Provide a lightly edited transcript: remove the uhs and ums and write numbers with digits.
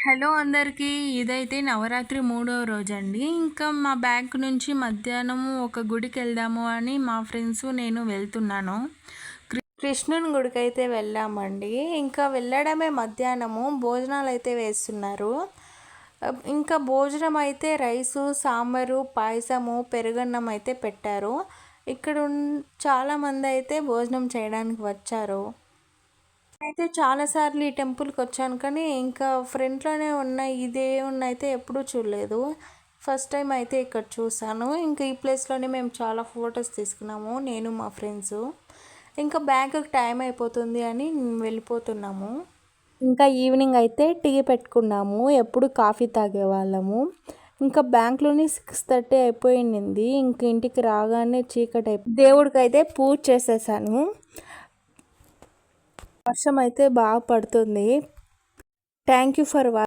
Hello అందరికీ. ఇదైతే నవరాత్రి మూడవ రోజండి. ఇంకా మా బ్యాంక్ నుంచి మధ్యాహ్నం ఒక గుడికెళ్దాము అని మా ఫ్రెండ్స్ నేను వెళ్తున్నాను. కృష్ణుని గుడికైతే వెళ్ళామండి. ఇంకా వెళ్ళడమే మధ్యాహ్నము భోజనాలైతే వేస్తున్నారు. ఇంకా భోజనం అయితే రైసు, సాంబారు, పాయసము, పెరుగన్నం అయితే పెట్టారు. ఇక్కడ చాలామంది అయితే భోజనం చేయడానికి వచ్చారు. అయితే చాలాసార్లు ఈ టెంపుల్కి వచ్చాను, కానీ ఇంకా ఫ్రంట్లోనే ఉన్న ఈ దేవుణ్ణి అయితే ఎప్పుడూ చూడలేదు. ఫస్ట్ టైం అయితే ఇక్కడ చూసాను. ఇంకా ఈ ప్లేస్లోనే మేము చాలా ఫొటోస్ తీసుకున్నాము, నేను మా ఫ్రెండ్స్. ఇంకా బ్యాంకుకి టైం అయిపోతుంది అని వెళ్ళిపోతున్నాము. ఇంకా ఈవినింగ్ అయితే టీ పెట్టుకున్నాము, ఎప్పుడు కాఫీ తాగేవాళ్ళము. ఇంకా బ్యాంక్లోని 6:30 అయిపోయింది. ఇంక ఇంటికి రాగానే చీకటి దేవుడికి అయితే పూజ చేసేసాను. వర్షం అయితే బాగా పడుతుంది. Thank you for watching.